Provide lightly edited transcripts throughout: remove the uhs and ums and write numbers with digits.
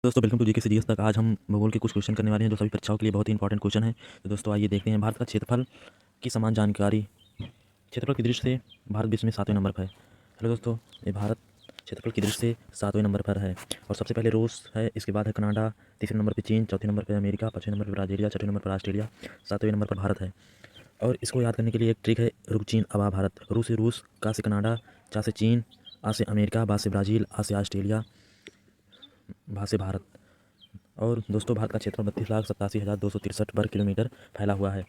दोस्तों welcome to GK series तक। आज हम भूगोल के कुछ क्वेश्चन करने वाले हैं जो सभी परीक्षाओं के लिए बहुत ही इंपॉर्टेंट क्वेश्चन है। तो दोस्तों आइए देखते हैं। भारत का क्षेत्रफल की समान जानकारी। क्षेत्रफल की दृष्टि से भारत विश्व में 7वें नंबर पर है। हेलो दोस्तों, ये भारत क्षेत्रफल की दृष्टि से 7वें नंबर पर है। और सबसे पहले रूस है, इसके बाद है कनाडा, तीसरे नंबर पर चीन, चौथे नंबर पर अमेरिका, पाँचवें नंबर पर ब्राज़ील, छठवें नंबर पर ऑस्ट्रेलिया, 7वें नंबर पर भारत है। और इसको याद करने के लिए एक ट्रिक है, रुक चीन अबा भारत। रू से रूस, का से कनाडा, चा से चीन, आ से अमेरिका, बा से ब्राज़ील, आ से ऑस्ट्रेलिया, भा से भारत। और दोस्तों भारत का क्षेत्रफल 32,87,263 वर्ग किलोमीटर फैला हुआ है।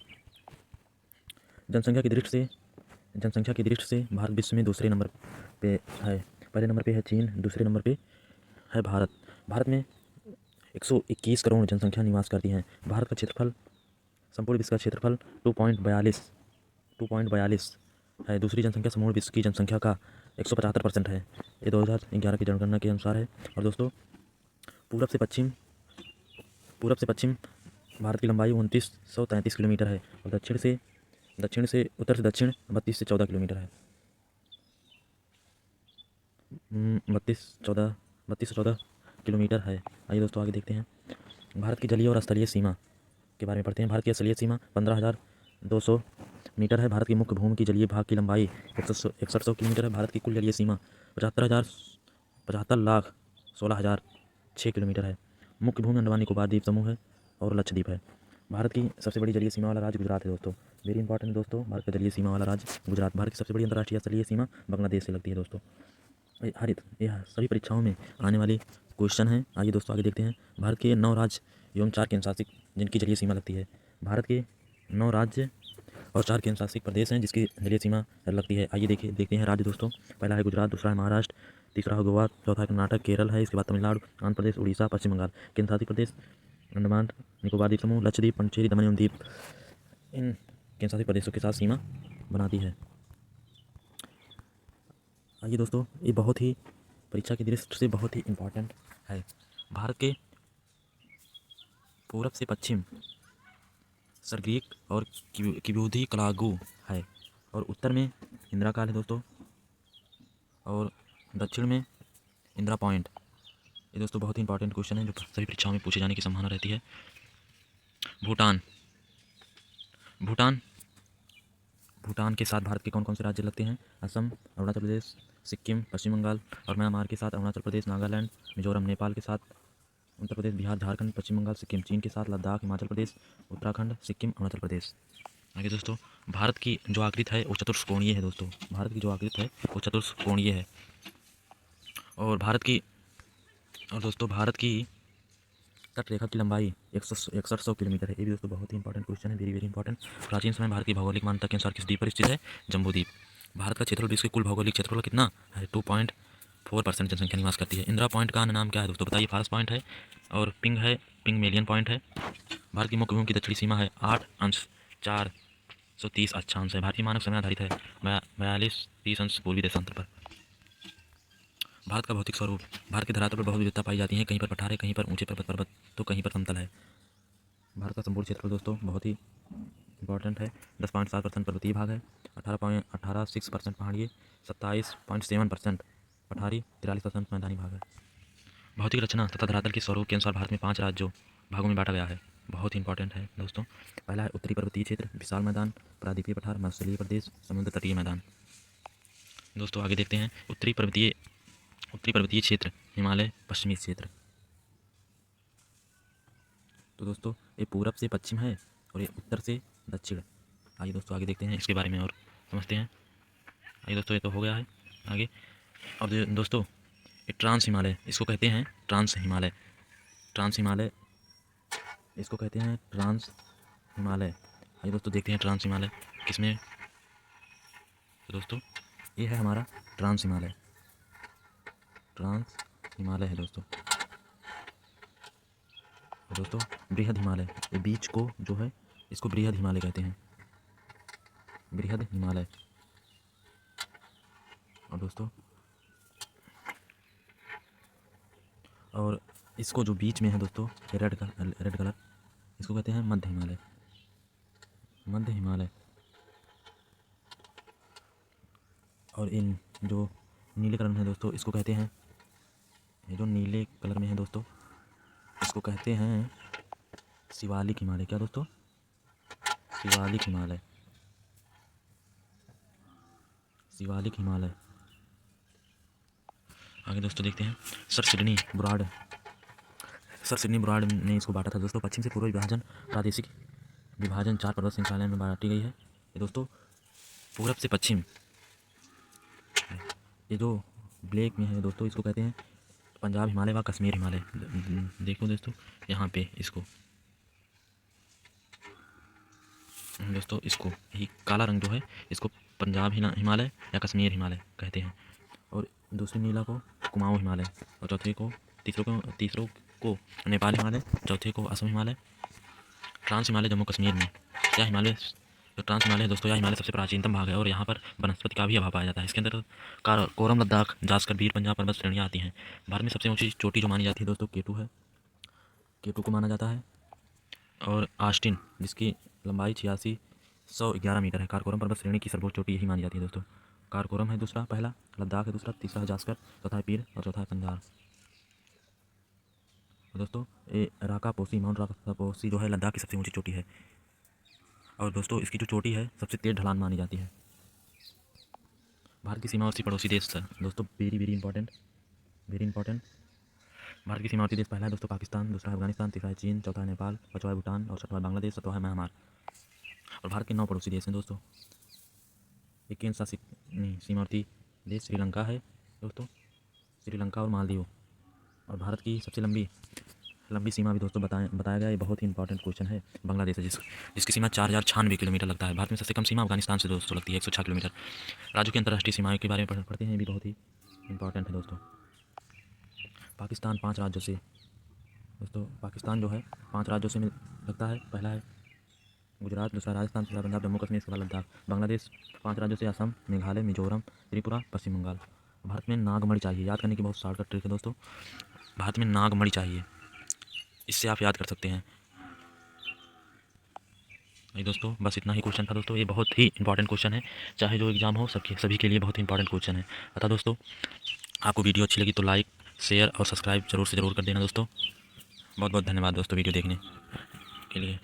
जनसंख्या की दृष्टि से भारत विश्व में दूसरे नंबर पे है। पहले नंबर पे है चीन, दूसरे नंबर पे है भारत। भारत में 121 करोड़ जनसंख्या निवास करती है। भारत का क्षेत्रफल, संपूर्ण विश्व का क्षेत्रफल 2.42 है। दूसरी जनसंख्या समूह विश्व की जनसंख्या का 175% है। ये 2011 की जनगणना के अनुसार है। और दोस्तों पूरब से पश्चिम भारत की लंबाई 2933 किलोमीटर है। और उत्तर से दक्षिण 32 से 14 किलोमीटर है। 32 से 14 किलोमीटर है। आइए दोस्तों आगे देखते हैं। भारत की जलीय और स्थलीय सीमा के बारे में पढ़ते हैं। भारत की स्थलीय सीमा 15,200 मीटर है। भारत की मुख्य भूमि की जलीय भाग की लंबाई 6100 किलोमीटर है। भारत की कुल जलीय सीमा 75,16,006 किलोमीटर है। मुख्य भूमि अंडमान निकोबार द्वीप समूह है और लक्षद्वीप है। भारत की सबसे बड़ी जलीय सीमा वाला राज्य गुजरात है दोस्तों। वेरी इंपॉर्टेंट दोस्तों, भारत का जलीय सीमा वाला राज्य गुजरात। भारत की सबसे बड़ी अंतर्राष्ट्रीय स्थलीय सीमा बांग्लादेश से लगती है दोस्तों। यह सभी परीक्षाओं में आने वाले क्वेश्चन हैं। आइए दोस्तों आगे देखते हैं। भारत के 9 राज्य एवं 4 केंद्र शासित जिनकी जलीय सीमा लगती है। भारत के 9 राज्य और 4 केंद्र शासित प्रदेश हैं जिसकी जलीय सीमा लगती है। आइए देखते हैं राज्य दोस्तों। पहला है गुजरात, दूसरा है महाराष्ट्र, तीसरा है गोवा, चौथा है कर्नाटक, केरल है, इसके बाद तमिलनाडु, आंध्र प्रदेश, उड़ीसा, पश्चिम बंगाल। केंद्र शासित प्रदेश अंडमान निकोबार द्वीप समूह, लक्षद्वीप, पुडुचेरी, दमन एवं दीव इन केंद्र शासित प्रदेशों के साथ सीमा बनाती है। आइए दोस्तों, ये बहुत ही परीक्षा की दृष्टि से बहुत ही इम्पोर्टेंट है। भारत के पूरब से पश्चिम सरगीक और किबूदी कलागू है। और उत्तर में इंदिरा काल है दोस्तों। और दक्षिण में इंदिरा पॉइंट। ये दोस्तों बहुत ही इंपॉर्टेंट क्वेश्चन है जो सभी परीक्षाओं में पूछे जाने की संभावना रहती है। भूटान भूटान भूटान के साथ भारत के कौन कौन से राज्य लगते हैं? असम, अरुणाचल प्रदेश, सिक्किम, पश्चिम बंगाल। और म्यांमार के साथ अरुणाचल प्रदेश, नागालैंड, मिजोरम। नेपाल के साथ उत्तर प्रदेश, बिहार, झारखंड, पश्चिम बंगाल, सिक्किम। चीन के साथ लद्दाख, हिमाचल प्रदेश, उत्तराखंड, सिक्किम, अरुणाचल प्रदेश। आगे दोस्तों, भारत की जो आकृति है वो चतुष्कोणीय है दोस्तों। भारत की जो आकृति है वो चतुष्कोणीय है। और भारत की तट रेखा की लंबाई 6100 किलोमीटर है। ये भी दोस्तों बहुत ही इंपॉर्टेंट क्वेश्चन है, वेरी वेरी इंपॉर्टेंट। प्राचीन समय भारत की भौगोलिक मान्यता के अनुसार किस द्वीप पर स्थित है? जम्बू द्वीप। भारत का क्षेत्रफल विश्व के कुल भौगोलिक क्षेत्रफल कितना है? 2.4% जनसंख्या निवास करती है। इंदिरा पॉइंट का अन्य नाम क्या है दोस्तों? बताइए। फारस पॉइंट है और पिंग मेलियन पॉइंट है। भारत की मुख्य भूमि की दक्षिणी सीमा है 8 अंश 430 अक्षांश है। भारतीय मानक समय आधारित है 42-30 अंश पूर्वी देशांतर पर। भारत का भौतिक स्वरूप। भारत के धरातल पर बहुत विविधता पाई जाती है। कहीं पर पठार है, कहीं पर ऊंचे पर्वत तो कहीं पर समतल है। भारत का संपूर्ण क्षेत्रफल दोस्तों बहुत ही इंपॉर्टेंट है। 10.7% पर्वतीय भाग है, 18.6% पहाड़िए, 27.7% पठारी, 43% मैदानी भाग है। भौतिक रचना तथा धरातल के स्वरूप के अनुसार भारत में 5 राज्यों भागों में बांटा गया है। बहुत ही इंपॉर्टेंट है दोस्तों। पहला है उत्तरी पर्वतीय क्षेत्र, विशाल मैदान, प्रायद्वीपीय पठार, मत्स्यलीय प्रदेश, समुद्र तटीय मैदान। दोस्तों आगे देखते हैं। उत्तरी पर्वतीय क्षेत्र, हिमालय, पश्चिमी क्षेत्र। तो दोस्तों ये पूरब से पश्चिम है और ये उत्तर से दक्षिण। आइए दोस्तों आगे देखते हैं इसके बारे में और समझते हैं। आइए दोस्तों, ये तो हो गया है आगे। और दोस्तों ये ट्रांस हिमालय इसको कहते हैं, ट्रांस हिमालय इसको कहते हैं ट्रांस हिमालय। आइए दोस्तों देखते हैं ट्रांस हिमालय किसमें। तो दोस्तों ये है हमारा ट्रांस हिमालय है दोस्तों। दोस्तों बृहद हिमालय, ये बीच को जो है इसको बृहद हिमालय कहते हैं, बृहद हिमालय। और दोस्तों और इसको जो बीच में है दोस्तों रेड कलर इसको कहते हैं मध्य हिमालय। और इन जो नीले कलर में है दोस्तों इसको कहते हैं, ये जो नीले कलर में है दोस्तों इसको कहते हैं शिवालिक हिमालय। क्या दोस्तों? शिवालिक हिमालय, शिवालिक हिमालय। आगे दोस्तों देखते हैं sir Sidney Brad. Sir Sidney Brad ने इसको बांटा था दोस्तों। पश्चिम से पूर्व विभाजन, प्रादेशिक विभाजन 4 पर्वत श्रृंखलाएं में बांटी गई है। ये दोस्तों पूरब से पश्चिम, ये जो ब्लैक में है दोस्तों, इसको कहते हैं पंजाब हिमालय व कश्मीर हिमालय। देखो दोस्तों यहाँ पे इसको दोस्तों, इसको ही काला रंग जो है इसको पंजाब हिमालय या कश्मीर हिमालय कहते हैं। और दूसरी नीला को कुमाऊं हिमालय, और तीसरों को नेपाल हिमालय, चौथे को असम हिमालय, ट्रांस हिमालय जम्मू कश्मीर में। यह हिमालय जो ट्रांस हिमालय है दोस्तों, यह हिमालय सबसे प्राचीनतम भाग है और यहाँ पर वनस्पति का भी अभाव पाया जाता है। इसके अंदर कोरम, लद्दाख, जास्कर, वीर, पंजाब पर्वत श्रेणियाँ आती हैं। भारत में सबसे ऊंची चोटी जो मानी जाती है दोस्तों केटू है, केटू को माना जाता है। और आस्टिन, जिसकी लंबाई 8611 मीटर है। काराकोरम पर्वत श्रेणी की सर्वोच्च चोटी यही मानी जाती है दोस्तों। काराकोरम है दूसरा, पहला लद्दाख है दूसरा, तीसरा है जास्कर, चौथा है पीर और चौथा है पंजाब। दोस्तों ये राकापोसी, माउंट राकापोसी जो है लद्दाख की सबसे ऊंची चोटी है। और दोस्तों इसकी जो चोटी है सबसे तेज ढलान मानी जाती है। भारत की सीमावर्ती पड़ोसी देश दोस्तों, very important, very important. Bharat की सीमावर्ती देश पहला है दोस्तों पाकिस्तान, दूसरा है अफगानिस्तान, तीसरा है चीन, चौथा है नेपाल, पांचवा है भूटान और छठवां है बांग्लादेश, सातवां है म्यांमार। और भारत के 9 पड़ोसी देश हैं दोस्तों। एक केंद्र शासित सीमावर्ती देश श्रीलंका है दोस्तों, श्रीलंका और मालदीव। और भारत की सबसे लंबी सीमा भी दोस्तों बताया गया। ये बहुत ही इंपॉर्टेंट क्वेश्चन है। बांग्लादेश है जिसकी सीमा 4096 किलोमीटर लगता है। भारत में सबसे कम सीमा अफगानिस्तान से दोस्तों लगती है 106 किलोमीटर। राज्यों की अंतर्राष्ट्रीय सीमाओं के बारे में पढ़ते हैं, ये भी बहुत ही इंपॉर्टेंट है दोस्तों। पाकिस्तान 5 राज्यों से दोस्तों, पाकिस्तान जो है 5 राज्यों से लगता है। पहला है गुजरात, दूसरा राजस्थान, तीसरा पंजाब, जम्मू कश्मीर, इसके बाद लद्दाख। बांग्लादेश 5 राज्यों से असम, मेघालय, मिजोरम, त्रिपुरा, पश्चिम बंगाल। भारत में नागमणि चाहिए, याद करने की बहुत शॉर्टकट ट्रिक है दोस्तों। भारत में नागमणि चाहिए, इससे आप याद कर सकते हैं। नहीं दोस्तों, बस इतना ही क्वेश्चन था दोस्तों। ये बहुत ही इंपॉर्टेंट क्वेश्चन है, चाहे जो एग्जाम हो सभी के लिए बहुत ही इंपॉर्टेंट क्वेश्चन है। अतः दोस्तों आपको वीडियो अच्छी लगी तो लाइक, शेयर और सब्सक्राइब जरूर कर देना दोस्तों। बहुत बहुत धन्यवाद दोस्तों वीडियो देखने के लिए।